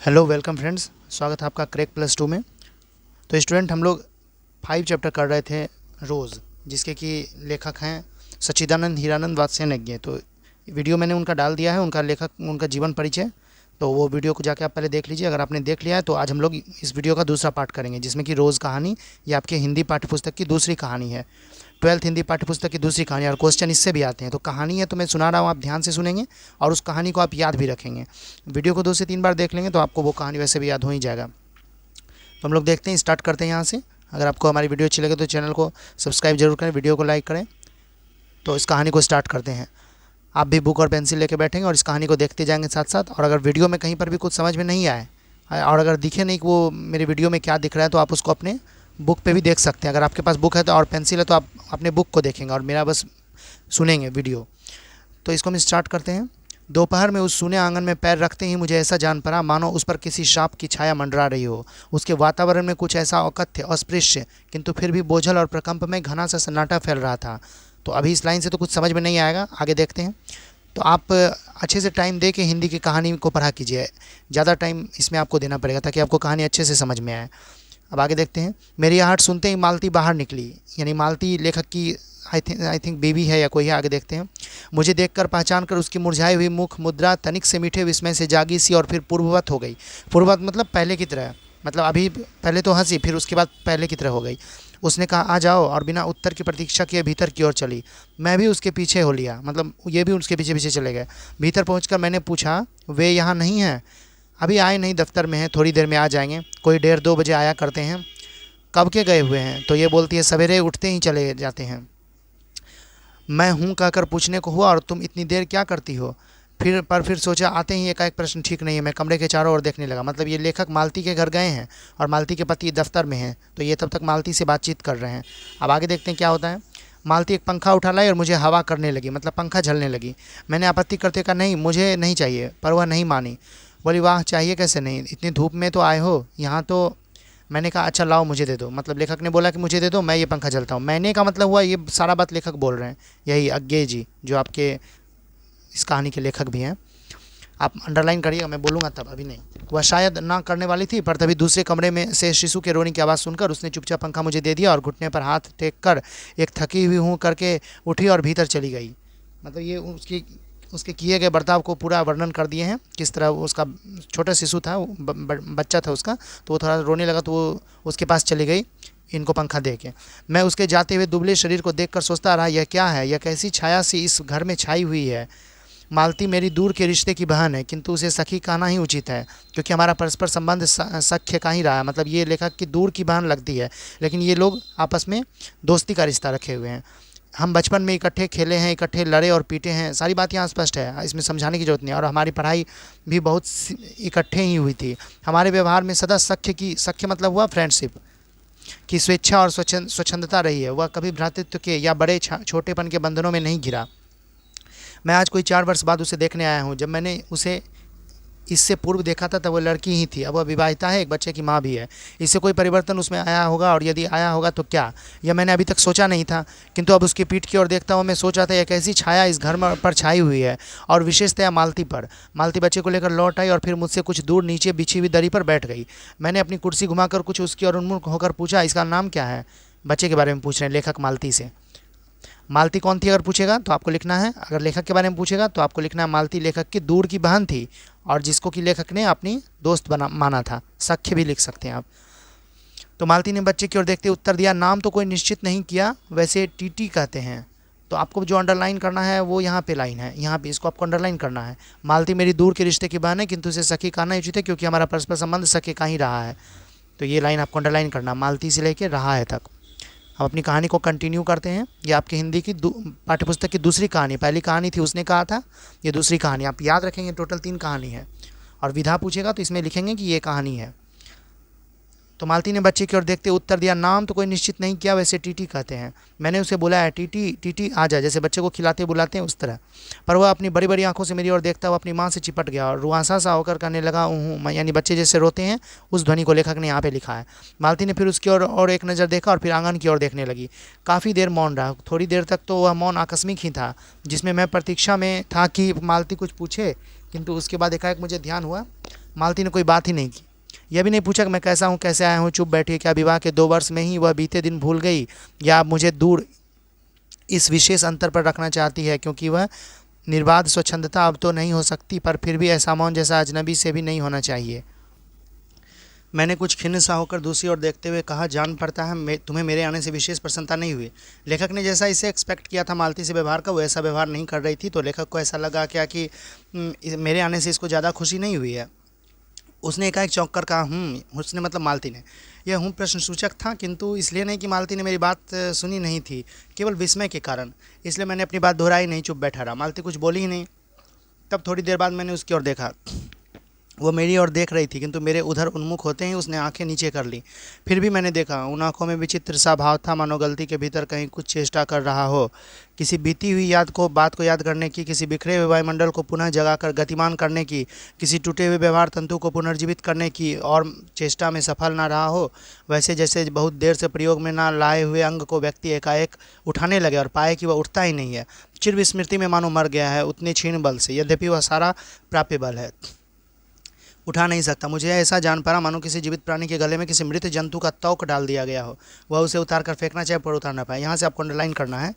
Hello welcome friends, स्वागत है आपका क्रैक +2 में। तो स्टूडेंट हम लोग 5 चैप्टर कर रहे थे रोज़, जिसके कि लेखक हैं सच्चिदानंद हीरानंद वात्स्ययज्ञ। तो वीडियो मैंने उनका डाल दिया है, उनका लेखक उनका जीवन परिचय। तो वो वीडियो को जाके आप पहले देख लीजिए। अगर आपने देख लिया है तो आज हम लोग इस वीडियो का दूसरा पार्ट करेंगे, जिसमें कि रोज़ कहानी, ये आपके हिंदी पाठ्यपुस्तक की दूसरी कहानी है। 12th हिंदी पाठ्यपुस्तक की दूसरी कहानी, और क्वेश्चन इससे भी आते हैं। तो कहानी है तो मैं सुना रहा हूँ, आप ध्यान से सुनेंगे और उस कहानी को आप याद भी रखेंगे। वीडियो को 2 से 3 बार देख लेंगे तो आपको वो कहानी वैसे भी याद हो ही जाएगा। तो हम लोग देखते हैं, स्टार्ट करते हैं यहाँ से। अगर आपको हमारी वीडियो अच्छी लगे तो चैनल को सब्सक्राइब जरूर करें, वीडियो को लाइक करें। तो इस कहानी को स्टार्ट करते हैं। आप भी बुक और पेंसिल लेके बैठेंगे और इस कहानी को देखते जाएंगे साथ साथ। और अगर वीडियो में कहीं पर भी कुछ समझ में नहीं आए और अगर दिखे नहीं कि वो मेरे वीडियो में क्या दिख रहा है, तो आप उसको अपने बुक पे भी देख सकते हैं। अगर आपके पास बुक है तो और पेंसिल है तो आप अपने बुक को देखेंगे और मेरा बस सुनेंगे वीडियो। तो इसको हम स्टार्ट करते हैं। दोपहर में उस सूने आंगन में पैर रखते ही मुझे ऐसा जान पड़ा मानो उस पर किसी सांप की छाया मंडरा रही हो। उसके वातावरण में कुछ ऐसा अकथ्य, अस्पृश्य, किंतु फिर भी बोझल और प्रकंप में घना सा सन्नाटा फैल रहा था। तो अभी इस लाइन से तो कुछ समझ में नहीं आएगा, आगे देखते हैं। तो आप अच्छे से टाइम दे के हिंदी की कहानी को पढ़ा कीजिए। ज़्यादा टाइम इसमें आपको देना पड़ेगा ताकि आपको कहानी अच्छे से समझ में आए। अब आगे देखते हैं। मेरी आहट सुनते ही मालती बाहर निकली, यानी मालती लेखक की आई थिंक बेबी है या कोई है। आगे देखते हैं। मुझे देखकर पहचान कर उसकी मुरझाई हुई मुख मुद्रा तनिक से मीठे विस्मय से जागी सी और फिर पूर्ववत हो गई। पूर्ववत मतलब पहले की तरह, मतलब अभी पहले तो हंसी, फिर उसके बाद पहले की तरह हो गई। उसने कहा आ जाओ, और बिना उत्तर की प्रतीक्षा किए भीतर की ओर चली। मैं भी उसके पीछे हो लिया, मतलब ये भी उसके पीछे पीछे चले गए। भीतर पहुंचकर मैंने पूछा, वे यहाँ नहीं हैं? अभी आए नहीं, दफ्तर में हैं, थोड़ी देर में आ जाएंगे। कोई 1:30-2 बजे आया करते हैं। कब के गए हुए हैं? तो ये बोलती है सवेरे उठते ही चले जाते हैं। मैं हूँ कहकर पूछने को हुआ, और तुम इतनी देर क्या करती हो? फिर सोचा आते ही एकाएक प्रश्न ठीक नहीं है। मैं कमरे के चारों ओर देखने लगा। मतलब ये लेखक मालती के घर गए हैं और मालती के पति दफ्तर में हैं, तो ये तब तक मालती से बातचीत कर रहे हैं। अब आगे देखते हैं क्या होता है। मालती एक पंखा उठा लाई और मुझे हवा करने लगी, मतलब पंखा झलने लगी। मैंने आपत्ति करते कहा नहीं, मुझे नहीं चाहिए, पर वह नहीं मानी। बोली वाह, चाहिए कैसे नहीं, इतनी धूप में तो आए हो यहाँ तो। मैंने कहा अच्छा लाओ मुझे दे दो, मतलब लेखक ने बोला कि मुझे दे दो, मैं ये पंखा चलता हूँ। मैंने का मतलब हुआ ये सारा बात लेखक बोल रहे हैं, यही अज्ञे जी जो आपके इस कहानी के लेखक भी हैं। आप अंडरलाइन करिएगा, मैं बोलूँगा तब, अभी नहीं। वह शायद ना करने वाली थी, पर तभी दूसरे कमरे में से शिशु के रोने की आवाज़ सुनकर उसने चुपचाप पंखा मुझे दे दिया और घुटने पर हाथ टेक कर एक थकी हुई हूँ करके उठी और भीतर चली गई। मतलब ये उसके किए गए बर्ताव को पूरा वर्णन कर दिए हैं, किस तरह वो उसका छोटा शिशु था, बच्चा था उसका, तो वो थोड़ा रोने लगा तो वो उसके पास चली गई इनको पंखा दे के। मैं उसके जाते हुए दुबले शरीर को देखकर सोचता रहा, यह क्या है, यह कैसी छाया सी इस घर में छाई हुई है। मालती मेरी दूर के रिश्ते की बहन है, किंतु उसे सखी कहना ही उचित है, क्योंकि हमारा परस्पर संबंध सख्य का ही रहा है। मतलब ये लेखक की दूर की बहन लगती है, लेकिन ये लोग आपस में दोस्ती का रिश्ता रखे हुए हैं। हम बचपन में इकट्ठे खेले हैं, इकट्ठे लड़े और पीटे हैं, सारी बात यहाँ स्पष्ट है, इसमें समझाने की जरूरत नहीं है। और हमारी पढ़ाई भी बहुत इकट्ठे ही हुई थी। हमारे व्यवहार में सदा सख्य मतलब हुआ फ्रेंडशिप की स्वेच्छा और स्वच्छंदता रही है। वह कभी भ्रातृत्व के या बड़े छोटेपन के बंधनों में नहीं घिरा। मैं आज कोई 4 वर्ष बाद उसे देखने आया हूँ। जब मैंने उसे इससे पूर्व देखा था तब वो लड़की ही थी, अब वह विवाहिता है, एक बच्चे की माँ भी है। इससे कोई परिवर्तन उसमें आया होगा, और यदि आया होगा तो क्या, यह मैंने अभी तक सोचा नहीं था। किंतु अब उसकी पीठ की ओर देखता हुआ मैं सोच रहा था, यह कैसी छाया इस घर पर छाई हुई है, और विशेषतया मालती पर। मालती बच्चे को लेकर लौट आई और फिर मुझसे कुछ दूर नीचे बिछी हुई दरी पर बैठ गई। मैंने अपनी कुर्सी घुमाकर कुछ उसकी ओर उन्मुख होकर पूछा, इसका नाम क्या है? बच्चे के बारे में पूछ रहे हैं लेखक मालती से। मालती कौन थी अगर पूछेगा तो आपको लिखना है, अगर लेखक के बारे में पूछेगा तो आपको लिखना है मालती लेखक की दूर की बहन थी, और जिसको कि लेखक ने अपनी दोस्त माना था। सख्य भी लिख सकते हैं आप। तो मालती ने बच्चे की ओर देखते उत्तर दिया, नाम तो कोई निश्चित नहीं किया, वैसे टीटी कहते हैं। तो आपको जो अंडरलाइन करना है वो यहाँ पे लाइन है, यहाँ पे इसको आपको अंडरलाइन करना है। मालती मेरी दूर के रिश्ते की बहन है, किंतु उसे सखी कहना ही उचित है, क्योंकि हमारा परस्पर संबंध सखी का ही रहा है। तो ये लाइन आपको अंडरलाइन करना, मालती से लेके रहा है तक। हम अपनी कहानी को कंटिन्यू करते हैं। ये आपकी हिंदी की पाठ्यपुस्तक की दूसरी कहानी, पहली कहानी थी उसने कहा था, ये दूसरी कहानी। आप याद रखेंगे टोटल 3 कहानी है, और विधा पूछेगा तो इसमें लिखेंगे कि ये कहानी है। तो मालती ने बच्चे की ओर देखते उत्तर दिया, नाम तो कोई निश्चित नहीं किया, वैसे टीटी कहते हैं। मैंने उसे बोला है टीटी टीटी आ जा, जैसे बच्चे को खिलाते बुलाते हैं उस तरह। पर वह अपनी बड़ी बड़ी आंखों से मेरी ओर देखता हुआ अपनी माँ से चिपट गया और रुआसा सा होकर कहने लगा ऊँ, यानी बच्चे जैसे रोते हैं उस ध्वनि को लेखक ने यहाँ पे लिखा है। मालती ने फिर उसकी ओर और एक नज़र देखा और फिर आंगन की ओर देखने लगी। काफ़ी देर मौन रहा। थोड़ी देर तक तो वह मौन आकस्मिक ही था, जिसमें मैं प्रतीक्षा में था कि मालती कुछ पूछे, किंतु उसके बाद एकाएक मुझे ध्यान हुआ मालती ने कोई बात ही नहीं की। यह भी नहीं पूछा कि मैं कैसा हूँ, कैसे आया हूँ, चुप बैठी है। क्या विवाह के 2 वर्ष में ही वह बीते दिन भूल गई, या आप मुझे दूर इस विशेष अंतर पर रखना चाहती है क्योंकि वह निर्बाध स्वच्छंदता अब तो नहीं हो सकती, पर फिर भी ऐसा मौन जैसा अजनबी से भी नहीं होना चाहिए। मैंने कुछ खिन्न सा होकर दूसरी ओर देखते हुए कहा, जान पड़ता है तुम्हें मेरे आने से विशेष प्रसन्नता नहीं हुई। लेखक ने जैसा इसे एक्सपेक्ट किया था मालती से व्यवहार का, वो ऐसा व्यवहार नहीं कर रही थी। तो लेखक को ऐसा लगा क्या कि मेरे आने से इसको ज़्यादा खुशी नहीं हुई है। उसने एकाएक चौंक कर कहा, उसने मतलब मालती ने। यह प्रश्न सूचक था, किंतु इसलिए नहीं कि मालती ने मेरी बात सुनी नहीं थी, केवल विस्मय के कारण। इसलिए मैंने अपनी बात दोहराई नहीं, चुप बैठा रहा। मालती कुछ बोली ही नहीं। तब थोड़ी देर बाद मैंने उसकी ओर देखा। वो मेरी ओर देख रही थी, किंतु मेरे उधर उन्मुख होते ही उसने आंखें नीचे कर ली। फिर भी मैंने देखा, उन आंखों में विचित्र सा भाव था, मानो गलती के भीतर कहीं कुछ चेष्टा कर रहा हो, किसी बीती हुई बात को याद करने की, किसी बिखरे हुए वायुमंडल को पुनः जगाकर गतिमान करने की, किसी टूटे हुए व्यवहार तंतु को पुनर्जीवित करने की, और चेष्टा में सफल ना रहा हो। वैसे जैसे बहुत देर से प्रयोग में ना लाए हुए अंग को व्यक्ति एकाएक उठाने लगे और पाए कि वह उठता ही नहीं है, चिर विस्मृति में मानो मर गया है उतने क्षीण बल से, यद्यपि वह सारा प्राप्य बल है, उठा नहीं सकता। मुझे ऐसा जान पड़ा मानो किसी जीवित प्राणी के गले में किसी मृत जंतु का तौक डाल दिया गया हो, वह उसे उतार कर फेंकना चाहे पर उतार ना पाए। यहाँ से आपको अंडरलाइन करना है।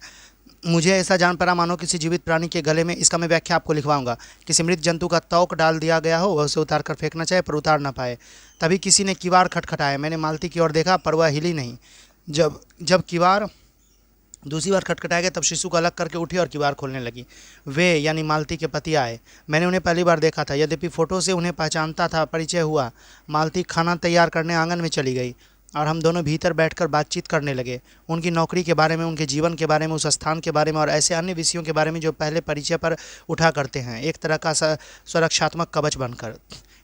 मुझे ऐसा जान पड़ा मानो किसी जीवित प्राणी के गले में, इसका मैं व्याख्या आपको लिखवाऊंगा, किसी मृत जंतु का तौक डाल दिया गया हो, वह उसे उतार कर फेंकना चाहे पर उतार ना पाए। तभी किसी ने किवाड़ खटखटाया। मैंने मालती की ओर देखा, पर वह हिली नहीं। जब जब किवाड़ दूसरी बार खटखटाया गया, तब शिशु को अलग करके उठी और किवाड़ खोलने लगी। वे यानी मालती के पति आए। मैंने उन्हें पहली बार देखा था, यद्यपि फ़ोटो से उन्हें पहचानता था। परिचय हुआ। मालती खाना तैयार करने आंगन में चली गई और हम दोनों भीतर बैठकर बातचीत करने लगे, उनकी नौकरी के बारे में, उनके जीवन के बारे में, उस स्थान के बारे में और ऐसे अन्य विषयों के बारे में जो पहले परिचय पर उठा करते हैं, एक तरह का सुरक्षात्मक कवच बनकर।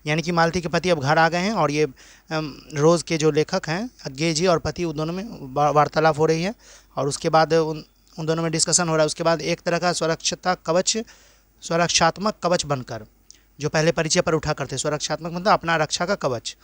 यानी कि मालती के पति अब घर आ गए हैं और ये रोज़ के जो लेखक हैं अज्ञे जी और पति, उन दोनों में वार्तालाप हो रही है और उसके बाद उन दोनों में डिस्कशन हो रहा है। उसके बाद एक तरह का सुरक्षात्मक कवच बनकर, जो पहले परिचय पर उठा करते, सुरक्षात्मक मतलब अपना रक्षा का कवच।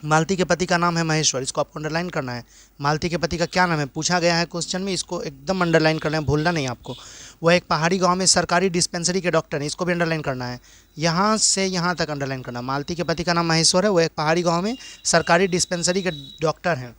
मालती के पति का नाम है महेश्वर, इसको आपको अंडरलाइन करना है। मालती के पति का क्या नाम है पूछा गया है क्वेश्चन में, इसको एकदम अंडरलाइन करना है, भूलना नहीं आपको। वह एक पहाड़ी गांव में सरकारी डिस्पेंसरी के डॉक्टर हैं, इसको भी अंडरलाइन करना है, यहाँ से यहाँ तक अंडरलाइन करना। मालती के पति का नाम महेश्वर है, वह एक पहाड़ी गाँव में सरकारी डिस्पेंसरी के डॉक्टर हैं।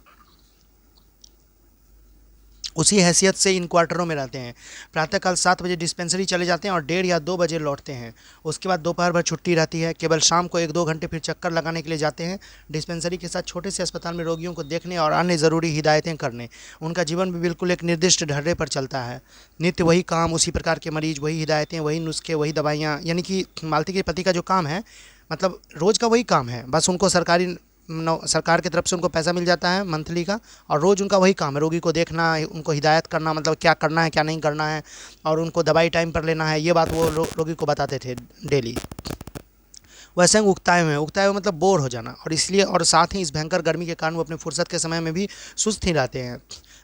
उसी हैसियत से इन क्वार्टरों में रहते हैं। प्रातःकाल 7 बजे डिस्पेंसरी चले जाते हैं और 1:30 या 2 बजे लौटते हैं। उसके बाद दोपहर भर छुट्टी रहती है। केवल शाम को 1-2 घंटे फिर चक्कर लगाने के लिए जाते हैं, डिस्पेंसरी के साथ छोटे से अस्पताल में रोगियों को देखने और अन्य ज़रूरी हिदायतें करने। उनका जीवन भी बिल्कुल एक निर्दिष्ट ढर्रे पर चलता है। नित्य वही काम, उसी प्रकार के मरीज, वही हिदायतें, वही नुस्खे, वही दवाइयाँ। यानी कि मालती के पति का जो काम है, मतलब रोज़ का वही काम है, बस उनको सरकार की तरफ से उनको पैसा मिल जाता है मंथली का, और रोज़ उनका वही काम है, रोगी को देखना, उनको हिदायत करना, मतलब क्या करना है क्या नहीं करना है, और उनको दवाई टाइम पर लेना है, ये बात वो रोगी को बताते थे डेली। वैसे ही उगताए हुए मतलब बोर हो जाना, और इसलिए और साथ ही इस भयंकर गर्मी के कारण वो अपने फुर्सत के समय में भी सुस्त ही रहते हैं।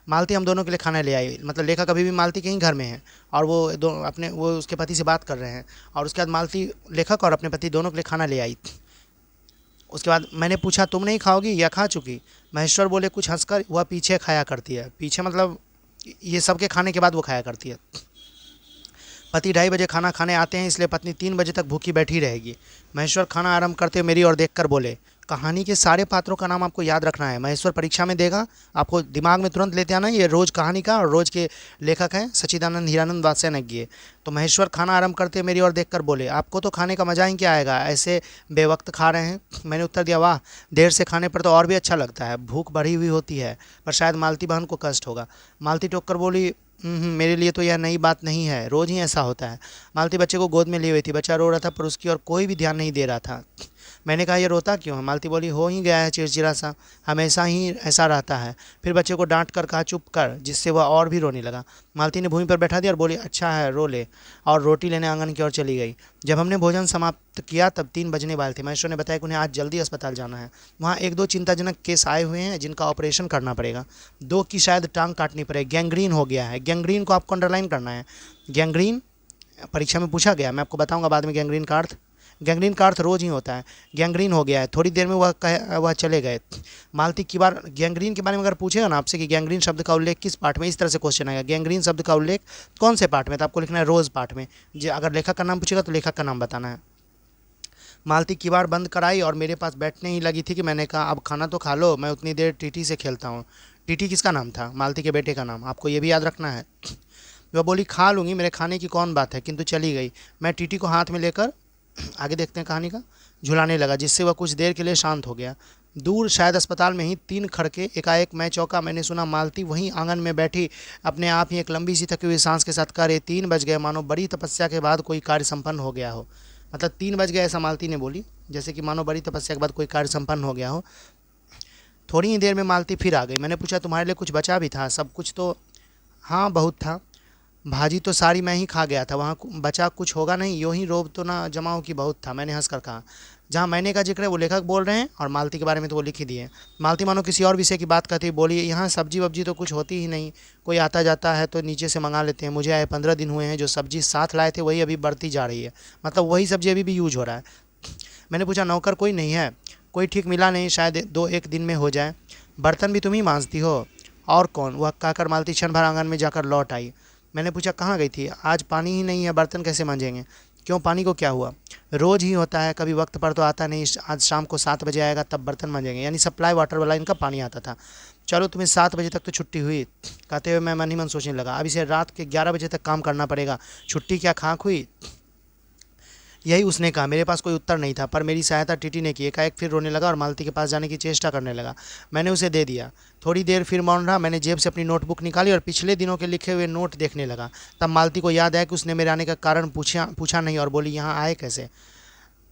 मालती हम दोनों के लिए खाना ले आई, मतलब लेखक अभी भी मालती के ही घर में है और वो उसके पति से बात कर रहे हैं, और उसके बाद मालती लेखक और अपने पति दोनों के लिए खाना ले आई। उसके बाद मैंने पूछा, तुम नहीं खाओगी या खा चुकी? महेश्वर बोले कुछ हंसकर, वह पीछे खाया करती है। पीछे मतलब ये सबके खाने के बाद वो खाया करती है। पति 2:30 बजे खाना खाने आते हैं, इसलिए पत्नी 3 बजे तक भूखी बैठी रहेगी। महेश्वर खाना आरंभ करते हुए मेरी ओर देखकर बोले, कहानी के सारे पात्रों का नाम आपको याद रखना है। महेश्वर परीक्षा में देगा, आपको दिमाग में तुरंत लेते आना। ये रोज़ कहानी का और रोज़ के लेखक हैं सच्चिदानंद हीरानंद वात्स्यायन। तो महेश्वर खाना आरंभ करते मेरी ओर देखकर बोले, आपको तो खाने का मज़ा ही क्या आएगा, ऐसे बेवक्त खा रहे हैं। मैंने उत्तर दिया, वाह, देर से खाने पर तो और भी अच्छा लगता है, भूख बढ़ी हुई होती है, पर शायद मालती बहन को कष्ट होगा। मालती टोक कर बोली, मेरे लिए तो यह नई बात नहीं है, रोज़ ही ऐसा होता है। मालती बच्चे को गोद में लिए हुई थी, बच्चा रो रहा था पर उसकी ओर कोई भी ध्यान नहीं दे रहा था। मैंने कहा, ये रोता क्यों है? मालती बोली, हो ही गया है चिड़चिड़ा सा, हमेशा ही ऐसा रहता है। फिर बच्चे को डांट कर कहा, चुप कर, जिससे वह और भी रोने लगा। मालती ने भूमि पर बैठा दिया और बोली, अच्छा है, रो ले, और रोटी लेने आंगन की ओर चली गई। जब हमने भोजन समाप्त किया तब 3 बजने वाले थे। महेश्वर ने बताया कि उन्हें आज जल्दी अस्पताल जाना है, वहाँ 1-2 चिंताजनक केस आए हुए हैं जिनका ऑपरेशन करना पड़ेगा। 2 की शायद टांग काटनी पड़ेगी, गैंग्रीन हो गया है। गैंग्रीन को आपको अंडरलाइन करना है। गैंग्रीन परीक्षा में पूछा गया, मैं आपको बताऊंगा बाद में गैंग्रीन का अर्थ। गैंग्रीन का अर्थ रोज ही होता है। गैंग्रीन हो गया है, थोड़ी देर में वह चले गए। मालती की बार गैंग्रीन के बारे में अगर पूछेगा ना आपसे कि गैंग्रीन शब्द का उल्लेख किस पाठ में, इस तरह से क्वेश्चन आएगा, गैंग्रीन शब्द का उल्लेख कौन से पाठ में, तो आपको लिखना है रोज़ पाठ में। जो अगर लेखक का नाम पूछेगा तो लेखक का नाम बताना है। मालती किवाड़ बंद कराई और मेरे पास बैठने ही लगी थी कि मैंने कहा अब खाना तो खा लो, मैं उतनी देर टीटी से खेलता हूँ। टीटी किसका नाम था? मालती के बेटे का नाम, आपको ये भी याद रखना है। वह बोली खा लूँगी, मेरे खाने की कौन बात है, किंतु चली गई। मैं टीटी को हाथ में लेकर आगे देखते हैं कहानी का, झुलाने लगा, जिससे वह कुछ देर के लिए शांत हो गया। दूर शायद अस्पताल में ही 3 खड़के। एकाएक मैं चौंका, मैंने सुना मालती वहीं आंगन में बैठी अपने आप ही एक लंबी सी थकी हुई सांस के साथ कह रही, 3 बज गए, मानो बड़ी तपस्या के बाद कोई कार्य संपन्न हो गया हो। मतलब 3 बज गए ऐसा मालती ने बोली, जैसे कि मानो बड़ी तपस्या के बाद कोई कार्य संपन्न हो गया हो। थोड़ी ही देर में मालती फिर आ गई। मैंने पूछा तुम्हारे लिए कुछ बचा भी था? सब कुछ तो? हाँ बहुत था, भाजी तो सारी मैं ही खा गया था, वहाँ बचा कुछ होगा नहीं, यूँ ही रोब तो ना जमाओ कि बहुत था, मैंने हंस कर कहा। जहाँ मैंने का जिक्र है वो लेखक बोल रहे हैं और मालती के बारे में तो वो लिख ही दिए। मालती मानो किसी और विषय की बात कहती बोली, यहाँ सब्जी वब्जी तो कुछ होती ही नहीं, कोई आता जाता है तो नीचे से मंगा लेते हैं, मुझे आए 15 दिन हुए हैं, जो सब्जी साथ लाए थे वही अभी बढ़ती जा रही है, मतलब वही सब्जी अभी भी यूज हो रहा है। मैंने पूछा नौकर कोई नहीं है? कोई ठीक मिला नहीं, शायद 2-1 दिन में हो जाए। बर्तन भी तुम ही मांजती हो? और कौन? वह कहकर मालती क्षण भर आंगन में जाकर लौट आई। मैंने पूछा कहाँ गई थी? आज पानी ही नहीं है, बर्तन कैसे मांजेंगे? क्यों, पानी को क्या हुआ? रोज़ ही होता है, कभी वक्त पर तो आता नहीं, आज शाम को 7 बजे आएगा तब बर्तन मांजेंगे। यानी सप्लाई वाटर वाला इनका पानी आता था। चलो तुम्हें 7 बजे तक तो छुट्टी हुई, कहते हुए मैं मन ही मन सोचने लगा, अब इसे रात के 11 बजे तक काम करना पड़ेगा, छुट्टी क्या खाक हुई? यही उसने कहा। मेरे पास कोई उत्तर नहीं था, पर मेरी सहायता टीटी ने की। एकाएक फिर रोने लगा और मालती के पास जाने की चेष्टा करने लगा। मैंने उसे दे दिया। थोड़ी देर फिर मौन रहा। मैंने जेब से अपनी नोटबुक निकाली और पिछले दिनों के लिखे हुए नोट देखने लगा। तब मालती को याद आया कि उसने मेरे आने का कारण पूछा नहीं और बोली यहाँ आए कैसे?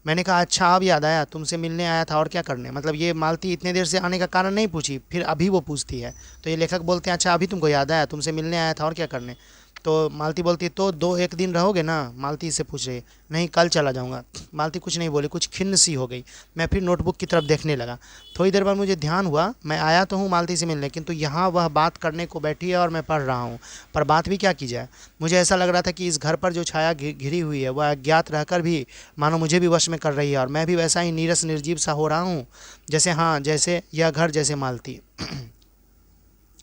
मैंने कहा अच्छा अब याद आया, तुमसे मिलने आया था और क्या करने। मतलब ये मालती इतने देर से आने का कारण नहीं पूछी, फिर अभी वो पूछती है। तो ये लेखक बोलते हैं अच्छा अभी तुमको याद आया, तुमसे मिलने आया था और क्या करने। तो मालती बोलती है तो 2-1 दिन रहोगे ना? मालती इससे पूछ रही है। नहीं कल चला जाऊँगा। मालती कुछ नहीं बोली, कुछ खिन्न सी हो गई। मैं फिर नोटबुक की तरफ देखने लगा। थोड़ी देर बाद मुझे ध्यान हुआ मैं आया तो हूँ मालती से मिलने, किंतु यहाँ वह बात करने को बैठी है और मैं पढ़ रहा हूँ। पर बात भी क्या की जाए? मुझे ऐसा लग रहा था कि इस घर पर जो छाया घिरी हुई है वह अज्ञात रहकर भी मानो मुझे भी वश में कर रही है, और मैं भी वैसा ही नीरस निर्जीव सा हो रहा हूँ जैसे, हाँ जैसे यह घर, जैसे मालती।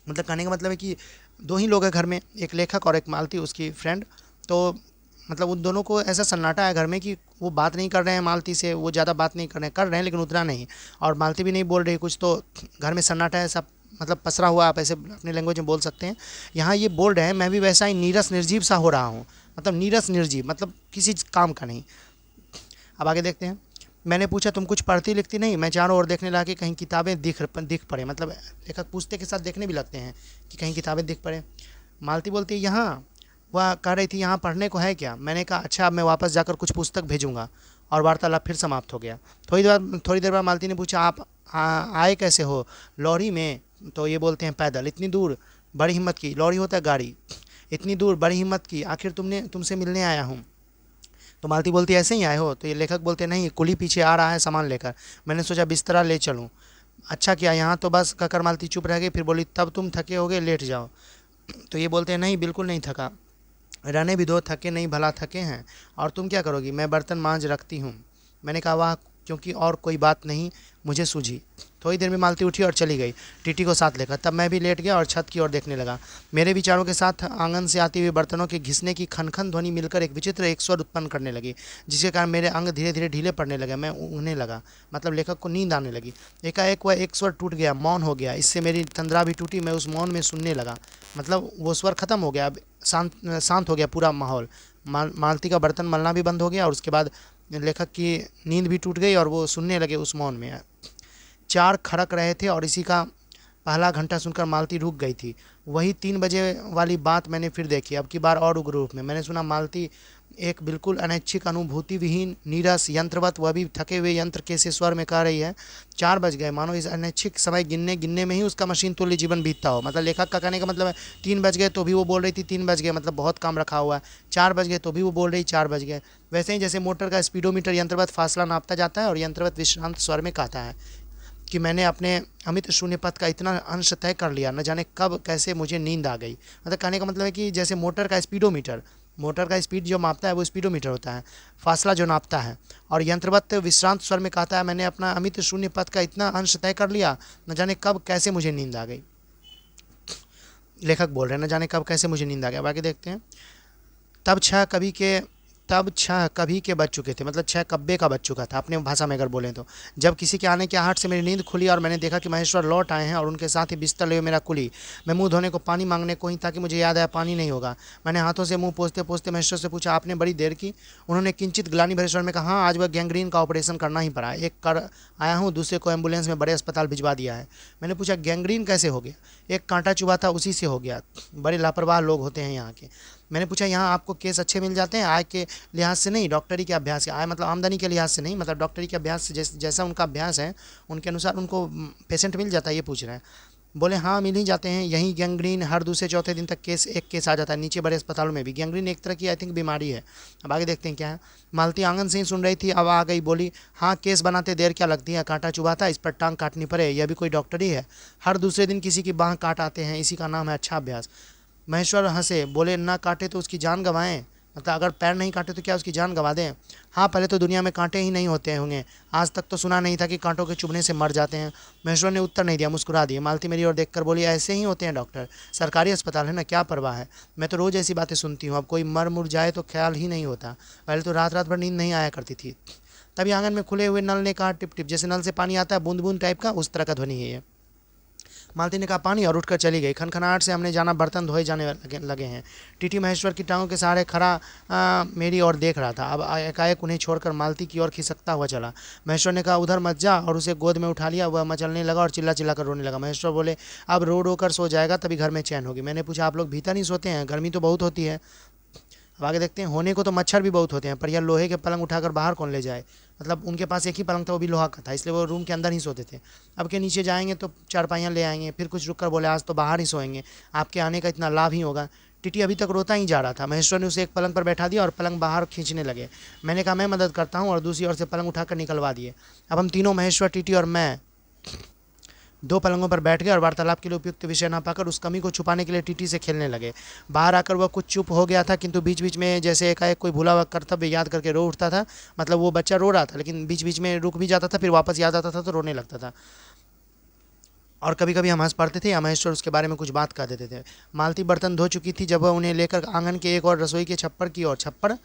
मतलब कहने का मतलब है कि 2 ही लोग हैं घर में, एक लेखक और एक मालती उसकी फ्रेंड। तो मतलब उन दोनों को ऐसा सन्नाटा है घर में कि वो बात नहीं कर रहे हैं मालती से, वो ज़्यादा बात नहीं कर रहे हैं लेकिन उतना नहीं, और मालती भी नहीं बोल रही कुछ, तो घर में सन्नाटा है, सब मतलब पसरा हुआ, आप ऐसे अपने लैंग्वेज में बोल सकते हैं। यहाँ ये बोल रहे हैं मैं भी वैसा ही नीरस निर्जीव सा हो रहा हूँ। मतलब नीरस निर्जीव मतलब किसी काम का नहीं। अब आगे देखते हैं। मैंने पूछा तुम कुछ पढ़ती लिखती नहीं? मैं चारों ओर देखने लगा कि कहीं किताबें दिख पड़े। मतलब लेखक पूछते के साथ देखने भी लगते हैं कि कहीं किताबें दिख पड़े। मालती बोलती है यहाँ। वह कह रही थी यहाँ पढ़ने को है क्या? मैंने कहा अच्छा अब मैं वापस जाकर कुछ पुस्तक भेजूँगा, और वार्तालाप फिर समाप्त हो गया। थोड़ी देर बाद मालती ने पूछा आप आए कैसे हो? लॉरी में। तो ये बोलते हैं पैदल। इतनी दूर? बड़ी हिम्मत की। लॉरी होता है गाड़ी। इतनी दूर, बड़ी हिम्मत की, आखिर तुमसे मिलने आया हूँ। तो मालती बोलती है ऐसे ही आए हो? तो ये लेखक बोलते नहीं, कुली पीछे आ रहा है सामान लेकर, मैंने सोचा बिस्तरा ले चलूँ। अच्छा किया, यहाँ तो बस। कहकर मालती चुप रह गई, फिर बोली तब तुम थके होगे, लेट जाओ। तो ये बोलते हैं नहीं बिल्कुल नहीं थका, रहने भी दो, थके नहीं भला थके हैं। और तुम क्या करोगी? मैं बर्तन मांज रखती हूँ। मैंने कहा वाह, क्योंकि और कोई बात नहीं मुझे सूझी। थोड़ी देर में मालती उठी और चली गई, टीटी को साथ लेकर। तब मैं भी लेट गया और छत की ओर देखने लगा। मेरे विचारों के साथ आंगन से आती हुई बर्तनों के घिसने की खनखन ध्वनि मिलकर एक विचित्र एक स्वर उत्पन्न करने लगी, जिसके कारण मेरे अंग धीरे धीरे ढीले पड़ने लगे। मैं ऊँघने लगा, मतलब लेखक को नींद आने लगी। एकाएक वह एक स्वर टूट गया, मौन हो गया। इससे मेरी तंद्रा भी टूटी। मैं उस मौन में सुनने लगा, मतलब वो स्वर खत्म हो गया, अब शांत हो गया पूरा माहौल। मालती का बर्तन मलना भी बंद हो गया, और उसके बाद लेखक की नींद भी टूट गई और वो सुनने लगे उस मौन में। 4 खड़क रहे थे और इसी का पहला घंटा सुनकर मालती रुक गई थी। वही 3 बजे वाली बात मैंने फिर देखी, अब की बार और उग्र रूप में। मैंने सुना मालती एक बिल्कुल अनैच्छिक, अनुभूति विहीन, नीरस, यंत्रवत, वह भी थके हुए यंत्र के से स्वर में कह रही है 4 बज गए, मानो इस अनैच्छिक समय गिनने गिनने में ही उसका मशीन तुल्य जीवन बीतता हो। मतलब लेखक का कहने का मतलब है 3 बज गए तो भी वो बोल रही थी 3 बज गए, मतलब बहुत काम रखा हुआ है। 4 बज गए तो भी वो बोल रही 4 बज गए। वैसे ही जैसे मोटर का स्पीडोमीटर यंत्रवत फासला नापता जाता है और यंत्रवत विश्रांत स्वर में कहता है कि मैंने अपने अमित शून्य पथ का इतना अंश तय कर लिया, न जाने कब कैसे मुझे नींद आ गई। मतलब कहने का मतलब है कि जैसे मोटर का स्पीड जो मापता है वो स्पीडोमीटर होता है, फासला जो नापता है, और यंत्रवत विश्रांत स्वर में कहता है मैंने अपना अमित शून्य पथ का इतना अंश तय कर लिया, न जाने कब कैसे मुझे नींद आ गई। लेखक बोल रहे हैं न जाने कब कैसे मुझे नींद आ गया। बाकी देखते हैं। तब तब 6 कभी के बज चुके थे, मतलब 6 कब्बे का बज चुका था अपने भाषा में अगर बोलें तो। जब किसी के आने के आहट से मेरी नींद खुली और मैंने देखा कि महेश्वर लौट आए हैं और उनके साथ ही बिस्तर लिए मेरा कुली। मैं मुंह धोने को पानी मांगने को ही ताकि मुझे याद आया पानी नहीं होगा। मैंने हाथों से मुंह पोंछते पोंछते महेश्वर से पूछा, आपने बड़ी देर की? उन्होंने किंचित ग्लानि भरे स्वर में कहा, हाँ आज वह गैंग्रीन का ऑपरेशन करना ही पड़ा, एक कर आया हूँ, दूसरे को एम्बुलेंस में बड़े अस्पताल भिजवा दिया है। मैंने पूछा, गैंग्रीन कैसे हो गया? एक कांटा चुभा था उसी से हो गया, बड़े लापरवाह लोग होते हैं यहाँ के। मैंने पूछा, यहाँ आपको केस अच्छे मिल जाते हैं? आय के लिहाज से नहीं, डॉक्टरी के अभ्यास के, आय मतलब आमदनी के लिहाज से नहीं, मतलब डॉक्टरी के अभ्यास से जैसा उनका अभ्यास है उनके अनुसार उनको पेशेंट मिल जाता है, ये पूछ रहे हैं। बोले हाँ मिल ही जाते हैं, यहीं गैंग्रीन हर दूसरे चौथे दिन तक एक केस आ जाता है, नीचे बड़े अस्पतालों में भी। गैंग्रीन एक तरह की आई थिंक बीमारी है। अब आगे देखते हैं क्या है। मालती आंगन से ही सुन रही थी, अब आ गई, बोली, हाँ केस बनाते देर क्या लगती है, कांटा चुभा था, इस पर टांग काटनी पड़े, यह भी कोई डॉक्टरी है? हर दूसरे दिन किसी की बाँह काट आते हैं, इसी का नाम है अच्छा अभ्यास। महेश्वर हंसे, बोले, ना काटे तो उसकी जान गंवाएं, मतलब अगर पैर नहीं काटे तो क्या उसकी जान गंवा दें? हाँ पहले तो दुनिया में कांटे ही नहीं होते होंगे, आज तक तो सुना नहीं था कि कांटों के चुभने से मर जाते हैं। महेश्वर ने उत्तर नहीं दिया, मुस्कुरा दिया। मालती मेरी ओर देखकर बोली, ऐसे ही होते हैं डॉक्टर, सरकारी अस्पताल है ना, क्या परवाह है, मैं तो रोज़ ऐसी बातें सुनती हूँ, अब कोई मर मुर जाए तो ख्याल ही नहीं होता, पहले तो रात रात भर नींद नहीं आया करती थी। तभी आंगन में खुले हुए नल ने कहा, टिप टिप, जैसे नल से पानी आता है बूंद बूंद टाइप का, उस तरह का ध्वनि है ये। मालती ने कहा, पानी, और उठकर चली गई। खनखनाहट से हमने जाना बर्तन धोए जाने लगे हैं। टीटी महेश्वर की टांगों के सहारे खड़ा मेरी ओर देख रहा था। अब एकाएक उन्हें छोड़कर मालती की ओर खिसकता हुआ चला। महेश्वर ने कहा, उधर मत जा, और उसे गोद में उठा लिया। वह मचलने लगा और चिल्ला चिल्ला कर रोने लगा। महेश्वर बोले, अब रो रो कर सो जाएगा तभी घर में चैन होगी। मैंने पूछा, आप लोग भीतर नहीं सोते हैं, गर्मी तो बहुत होती है? अब आगे देखते हैं। होने को तो मच्छर भी बहुत होते हैं, पर यह लोहे के पलंग उठाकर बाहर कौन ले जाए? मतलब उनके पास एक ही पलंग था, वो भी लोहा का था, इसलिए वो रूम के अंदर ही सोते थे। अब के नीचे जाएंगे तो चारपाइयाँ ले आएंगे। फिर कुछ रुक कर बोले, आज तो बाहर ही सोएंगे, आपके आने का इतना लाभ ही होगा। टीटी अभी तक रोता ही जा रहा था। महेश्वर ने उसे एक पलंग पर बैठा दिया और पलंग बाहर खींचने लगे। मैंने कहा, मैं मदद करता हूँ, और दूसरी ओर से पलंग उठाकर निकलवा दिए। अब हम तीनों, महेश्वर, टीटी और मैं, 2 पलंगों पर बैठ गए और वार्तालाप के लिए उपयुक्त विषय ना पाकर उस कमी को छुपाने के लिए टीटी से खेलने लगे। बाहर आकर वह कुछ चुप हो गया था, किंतु बीच बीच में जैसे एकाएक कोई भूला हुआ कर्तव्य याद करके रो उठता था। मतलब वो बच्चा रो रहा था लेकिन बीच बीच में रुक भी जाता था, फिर वापस याद आता था तो रोने लगता था। और कभी कभी हम हंस पड़ते थे या महेश्वर उसके बारे में कुछ बात कर देते थे। मालती बर्तन धो चुकी थी जब वह उन्हें लेकर आंगन के एक और रसोई के छप्पर की ओर, छप्पर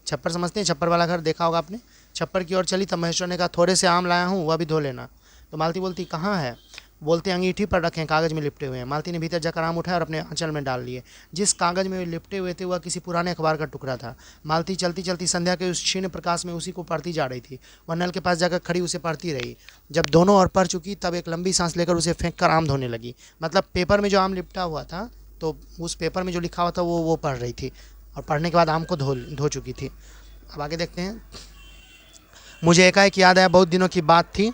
छप्पर समझते हैं, छप्पर वाला घर देखा होगा आपने, छप्पर की ओर चली। तब महेश्वर ने कहा, थोड़े से आम लाया हूँ, वह भी धो लेना। तो मालती बोलती, कहाँ है? बोलते, अंगीठी पर रखें, कागज़ में लिपटे हुए हैं। मालती ने भीतर जाकर आम उठाया और अपने आंचल में डाल लिए। जिस कागज़ में वे लिपटे हुए थे वह किसी पुराने अखबार का टुकड़ा था। मालती चलती चलती संध्या के उस क्षीण प्रकाश में उसी को पढ़ती जा रही थी। वह नल के पास जाकर खड़ी उसे पढ़ती रही। जब दोनों ओर पढ़ चुकी तब एक लंबी सांस लेकर उसे फेंक कर आम धोने लगी। मतलब पेपर में जो आम लिपटा हुआ था, तो उस पेपर में जो लिखा हुआ था वो पढ़ रही थी, और पढ़ने के बाद आम को धो चुकी थी। अब आगे देखते हैं। मुझे एकाएक याद आया, बहुत दिनों की बात थी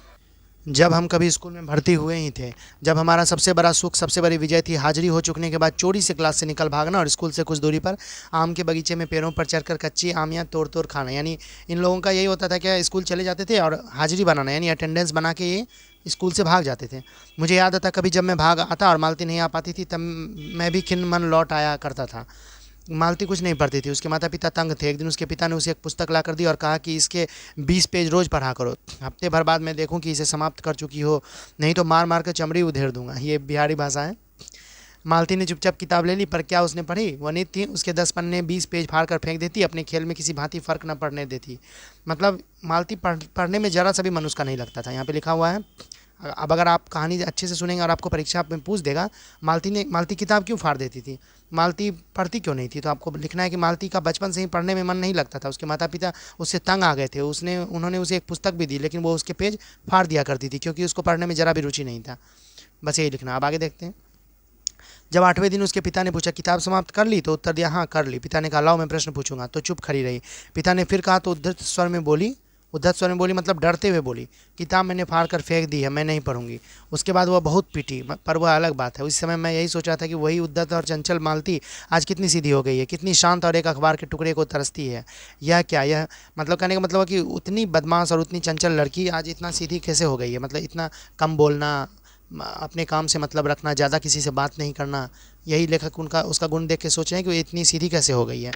जब हम कभी स्कूल में भर्ती हुए ही थे, जब हमारा सबसे बड़ा सुख, सबसे बड़ी विजय थी हाजिरी हो चुकने के बाद चोरी से क्लास से निकल भागना और स्कूल से कुछ दूरी पर आम के बगीचे में पेड़ों पर चढ़कर कच्ची आमियाँ तोड़ तोड़ खाना। यानी इन लोगों का यही होता था कि स्कूल चले जाते थे और हाजिरी बनाना, यानी अटेंडेंस बना के ये स्कूल से भाग जाते थे। मुझे याद आता, कभी जब मैं भाग आता और मालती नहीं आ पाती थी तब मैं भी खिन्न मन लौट आया करता था। मालती कुछ नहीं पढ़ती थी, उसके माता पिता तंग थे। एक दिन उसके पिता ने उसे एक पुस्तक ला कर दी और कहा कि इसके 20 पेज रोज़ पढ़ा करो, हफ्ते भर बाद मैं देखूं कि इसे समाप्त कर चुकी हो, नहीं तो मार मार कर चमड़ी उधेड़ दूंगा। ये बिहारी भाषा है। मालती ने चुपचाप किताब ले ली, पर क्या उसने पढ़ी? वह नीत थी, उसके 10 पन्ने 20 पेज फाड़ कर फेंक देती, अपने खेल में किसी भांति फ़र्क न पड़ने देती। मतलब मालती पढ़ने में ज़रा सा भी मन उसका नहीं लगता था। यहाँ पे लिखा हुआ है, अब अगर आप कहानी अच्छे से सुनेंगे और आपको परीक्षा में पूछ देगा मालती किताब क्यों फाड़ देती थी, मालती पढ़ती क्यों नहीं थी, तो आपको लिखना है कि मालती का बचपन से ही पढ़ने में मन नहीं लगता था। उसके माता पिता उससे तंग आ गए थे। उन्होंने उसे एक पुस्तक भी दी, लेकिन वो उसके पेज फाड़ दिया करती थी क्योंकि उसको पढ़ने में ज़रा भी रुचि नहीं था। बस यही लिखना। अब आगे देखते हैं। जब 8वें दिन उसके पिता ने पूछा, किताब समाप्त कर ली? तो उत्तर दिया, हाँ कर ली। पिता ने कहा, लाओ मैं प्रश्न पूछूंगा। तो चुप खड़ी रही। पिता ने फिर कहा तो उद्धत स्वर में बोली, मतलब डरते हुए बोली, किताब मैंने फाड़ कर फेंक दी है, मैं नहीं पढ़ूंगी। उसके बाद वह बहुत पीटी, पर वह अलग बात है। उस समय मैं यही सोच रहा था कि वही उद्धत और चंचल मालती आज कितनी सीधी हो गई है, कितनी शांत और एक अखबार के टुकड़े को तरसती है। यह क्या, यह मतलब कहने का मतलब है कि उतनी बदमाश और उतनी चंचल लड़की आज इतना सीधी कैसे हो गई है। मतलब इतना कम बोलना, अपने काम से मतलब रखना, ज़्यादा किसी से बात नहीं करना, यही लेखक उसका गुण देख के सोच रहे हैं कि वो इतनी सीधी कैसे हो गई है।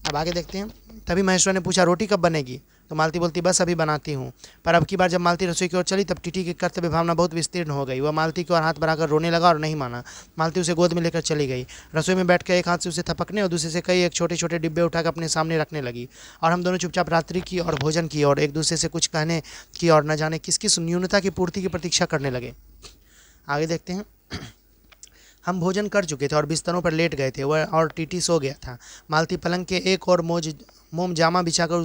अब आगे देखते हैं। तभी महेश्वर ने पूछा, रोटी कब बनेगी? तो मालती बोलती बस अभी बनाती हूँ। पर अब की बार जब मालती रसोई की ओर चली तब टीटी की कर्तव्य भावना बहुत विस्तीर्ण हो गई। वह मालती की ओर हाथ बढ़ाकर रोने लगा और नहीं माना। मालती उसे गोद में लेकर चली गई। रसोई में बैठकर एक हाथ से उसे थपकने और दूसरे से कई एक छोटे छोटे डिब्बे उठाकर अपने सामने रखने लगी। और हम दोनों चुपचाप रात्रि की और भोजन की और एक दूसरे से कुछ कहने की और न जाने किस किस न्यूनता की पूर्ति की प्रतीक्षा करने लगे। आगे देखते हैं। हम भोजन कर चुके थे और बिस्तरों पर लेट गए थे। वह और टीटी सो गया था। मालती पलंग के एक और मोम जामा बिछाकर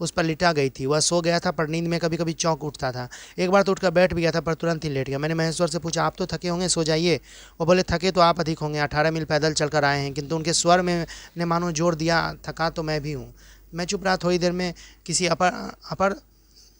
उस पर लिटा गई थी। वह सो गया था पर नींद में कभी कभी चौंक उठता था। एक बार तो उठकर बैठ भी गया था पर तुरंत ही लेट गया। मैंने महेश्वर से पूछा, आप तो थके होंगे, सो जाइए। वो बोले, थके तो आप अधिक होंगे, 18 मील पैदल चलकर आए हैं। किंतु उनके स्वर में ने मानो जोर दिया, थका तो मैं भी हूँ। मैं चुप रहा। थोड़ी देर में किसी अपर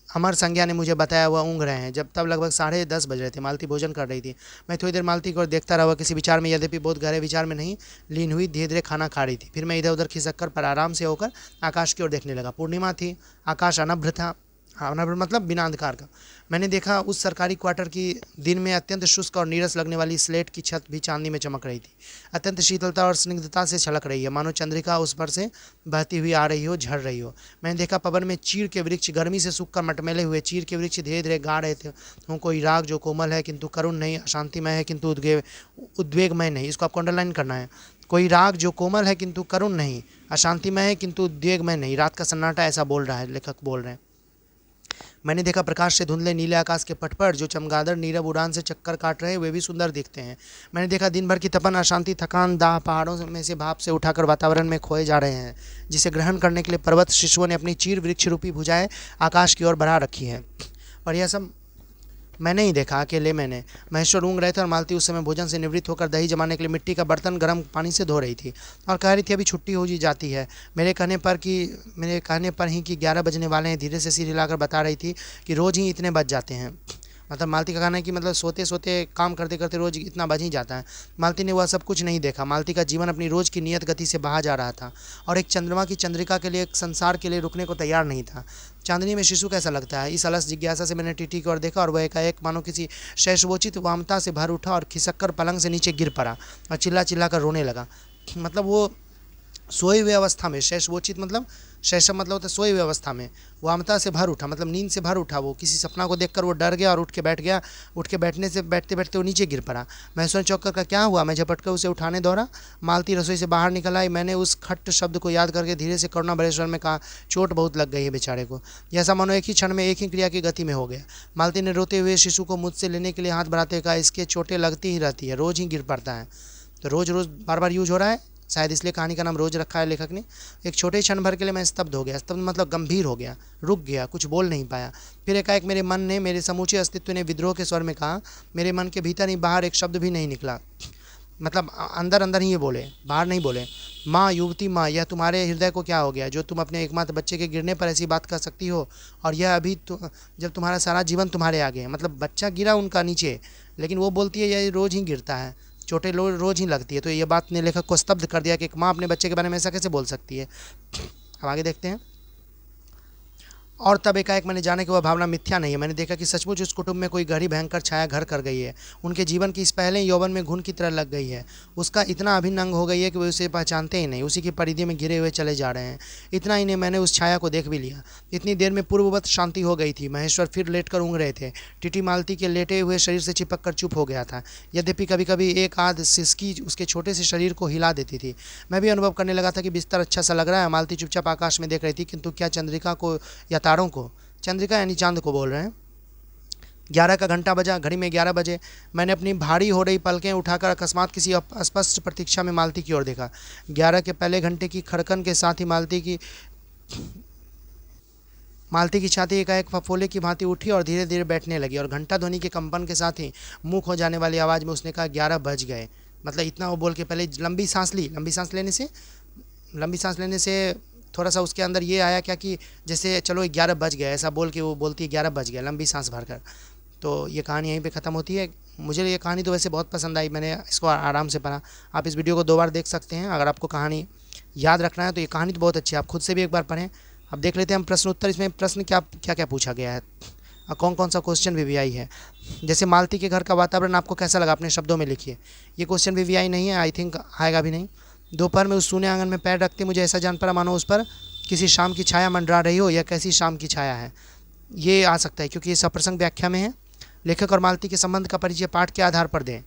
अमर संज्ञा ने मुझे बताया वह ऊँघ रहे हैं। जब तब लगभग 10:30 बज रहे थे। मालती भोजन कर रही थी। मैं थोड़ी देर मालती को और देखता रहा। वह किसी विचार में, यद्यपि बहुत गहरे विचार में नहीं लीन हुई, धीरे धीरे खाना खा रही थी। फिर मैं इधर उधर खिसक कर पर आराम से होकर आकाश की ओर देखने लगा। पूर्णिमा थी। आकाश अनभ्र था। अनभ्र मतलब बिना अंधकार का। मैंने देखा उस सरकारी क्वार्टर की दिन में अत्यंत शुष्क और नीरस लगने वाली स्लेट की छत भी चांदनी में चमक रही थी। अत्यंत शीतलता और स्निग्धता से छलक रही है, मानो चंद्रिका उस पर से बहती हुई आ रही हो, झड़ रही हो। मैंने देखा पवन में चीड़ के वृक्ष गर्मी से सूखकर मटमेले हुए चीड़ के वृक्ष धीरे धीरे गा रहे थे हों कोई राग जो कोमल है किंतु करुण नहीं, अशांतिमय है किंतु उद्वेगमय नहीं। इसको आपको अंडरलाइन करना है। कोई राग जो कोमल है किंतु करुण नहीं, अशांतिमय है किंतु उद्वेगमय नहीं। रात का सन्नाटा ऐसा बोल रहा है, लेखक बोल रहे हैं। मैंने देखा प्रकाश से धुंधले नीले आकाश के पट पर जो चमगादड़ नीरव उड़ान से चक्कर काट रहे हैं वे भी सुंदर दिखते हैं। मैंने देखा दिन भर की तपन, अशांति, थकान, दाह पहाड़ों में से भाप से उठाकर वातावरण में खोए जा रहे हैं, जिसे ग्रहण करने के लिए पर्वत शिशुओं ने अपनी चीर वृक्ष रूपी भुजाएं आकाश की ओर बढ़ा रखी हैं। और यह सब मैंने ही देखा, अकेले मैंने। महेश्वर ऊँघ रहे थे और मालती उस समय भोजन से निवृत्त होकर दही जमाने के लिए मिट्टी का बर्तन गर्म पानी से धो रही थी और कह रही थी अभी छुट्टी हो जी जाती है। मेरे कहने पर ही कि 11 बजने वाले हैं। धीरे से सिर हिलाकर बता रही थी कि रोज़ ही इतने बज जाते हैं। मतलब मालती का कहना है कि मतलब सोते सोते काम करते करते रोज़ इतना बज ही जाता है। मालती ने वह सब कुछ नहीं देखा। मालती का जीवन अपनी रोज़ की नियत गति से बहा जा रहा था और एक चंद्रमा की चंद्रिका के लिए, एक संसार के लिए रुकने को तैयार नहीं था। चांदनी में शिशु कैसा लगता है, इस अलस जिज्ञासा से मैंने टीटी की ओर देखा और वह एकाएक मानो किसी शैशवोचित वामता से भर उठा और खिसक कर पलंग से नीचे गिर पड़ा और चिल्ला चिल्ला कर रोने लगा। मतलब वो सोए हुए अवस्था में, शैशवोचित मतलब शैशव मतलब होता है सोए हुए अवस्था में, वामता से भर उठा मतलब नींद से भर उठा। वो किसी सपना को देखकर वो डर गया और उठ के बैठ गया। उठ के बैठने से बैठते बैठते वो नीचे गिर पड़ा। महेश्वर चौंक कर क्या हुआ। मैं झपट कर उसे उठाने दौड़ा। मालती रसोई से बाहर निकल आई। मैंने उस खट्ट शब्द को याद करके धीरे से करुणा भरे स्वर में कहा, चोट बहुत लग गई है बेचारे को। जैसा मानो एक ही क्षण में एक ही क्रिया की गति में हो गया। मालती ने रोते हुए शिशु को मुझसे लेने के लिए हाथ बढ़ाते हुए कहा, इसके चोटें लगती ही रहती है, रोज़ ही गिर पड़ता है। तो रोज़ रोज़ बार बार यूज हो रहा है, शायद इसलिए कहानी का नाम रोज रखा है लेखक ने। एक छोटे क्षण भर के लिए मैं स्तब्ध हो गया। स्तब्ध मतलब गंभीर हो गया, रुक गया, कुछ बोल नहीं पाया। फिर एकाएक मेरे मन ने, मेरे समूचे अस्तित्व ने विद्रोह के स्वर में कहा। मेरे मन के भीतर ही बाहर एक शब्द भी नहीं निकला। मतलब अंदर अंदर ही ये बोले, बाहर नहीं बोले। माँ, युवती माँ, यह तुम्हारे हृदय को क्या हो गया जो तुम अपने एकमात्र बच्चे के गिरने पर ऐसी बात कर सकती हो, और यह अभी तो जब तुम्हारा सारा जीवन तुम्हारे आगे है। मतलब बच्चा गिरा उनका नीचे, लेकिन वो बोलती है यह रोज़ ही गिरता है, चोटें रोज़ ही लगती है। तो ये बात ने लेखक को स्तब्ध कर दिया कि एक माँ अपने बच्चे के बारे में ऐसा कैसे बोल सकती है। अब आगे देखते हैं। और तब एकाएक मैंने जाना कि वह भावना मिथ्या नहीं है। मैंने देखा कि सचमुच उस कुटुंब में कोई गहरी भयंकर छाया घर कर गई है। उनके जीवन की इस पहले यौवन में घुन की तरह लग गई है। उसका इतना अभिन्न अंग हो गई है कि वे उसे पहचानते ही नहीं, उसी की परिधि में घिरे हुए चले जा रहे हैं। इतना ही नहीं, मैंने उस छाया को देख भी लिया। इतनी देर में पूर्ववत शांति हो गई थी। महेश्वर फिर लेटकर ऊँघ रहे थे। टीटी मालती के लेटे हुए शरीर से चिपक कर चुप हो गया था। यद्यपि कभी कभी एक आध सिसकी उसके छोटे से शरीर को हिला देती थी। मैं भी अनुभव करने लगा था कि बिस्तर अच्छा सा लग रहा है। मालती चुपचाप आकाश में देख रही थी, किंतु क्या चंद्रिका को या तारों को। चंद्रिका यानी चांद को बोल रहे हैं। 11 का घंटा बजा। घड़ी में 11 बजे। मैंने अपनी भारी हो रही पलकें उठाकर अकस्मात किसी अस्पष्ट प्रतीक्षा में मालती की ओर देखा। 11 के पहले घंटे की खड़कन के साथ ही मालती की छाती एकाएक फफोले की भांति उठी और धीरे धीरे बैठने लगी, और घंटा ध्वनि के कंपन के साथ ही मुँह हो जाने वाली आवाज़ में उसने कहा, 11 बज गए। मतलब इतना वो बोल के पहले लंबी सांस ली। लंबी सांस लेने से थोड़ा सा उसके अंदर ये आया क्या कि जैसे चलो 11 बज गए, ऐसा बोल के वो बोलती है 11 बज गए, लंबी सांस भरकर। तो ये कहानी यहीं पे ख़त्म होती है। मुझे ये कहानी तो वैसे बहुत पसंद आई, मैंने इसको आराम से पढ़ा। आप इस वीडियो को 2 बार देख सकते हैं। अगर आपको कहानी याद रखना है तो ये कहानी तो बहुत अच्छी है, आप खुद से भी एक बार पढ़ें। अब देख लेते हैं हम प्रश्न उत्तर। इसमें प्रश्न क्या क्या पूछा गया है और कौन कौन सा क्वेश्चन वीवीआई है। जैसे मालती के घर का वातावरण आपको कैसा लगा, अपने शब्दों में लिखिए। ये क्वेश्चन वीवीआई नहीं है, आई थिंक आएगा भी नहीं। दोपहर में उस सूने आंगन में पैर रखते मुझे ऐसा जान पड़ा मानो उस पर किसी शाम की छाया मंडरा रही हो, यह कैसी शाम की छाया है। ये आ सकता है क्योंकि ये सप्रसंग व्याख्या में है। लेखक और मालती के संबंध का परिचय पाठ के आधार पर दें,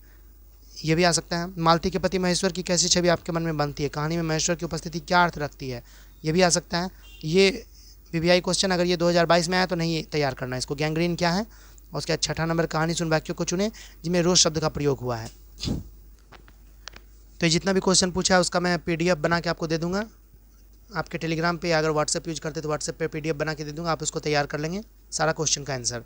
ये भी आ सकता है। मालती के पति महेश्वर की कैसी छवि आपके मन में बनती है, कहानी में महेश्वर की उपस्थिति क्या अर्थ रखती है, ये भी आ सकता है। ये वीवीआई क्वेश्चन अगर ये 2022 में आया तो नहीं तैयार करना है इसको। गैंग्रीन क्या है, और उसके बाद छठा नंबर कहानी सुन वाक्यों को चुने जिनमें रोज शब्द का प्रयोग हुआ है। तो ये जितना भी क्वेश्चन पूछा है उसका मैं पीडीएफ बना के आपको दे दूंगा आपके टेलीग्राम पे, अगर व्हाट्सएप यूज करते तो व्हाट्सएप पे पीडीएफ बना के दे दूंगा, आप उसको तैयार कर लेंगे सारा क्वेश्चन का आंसर।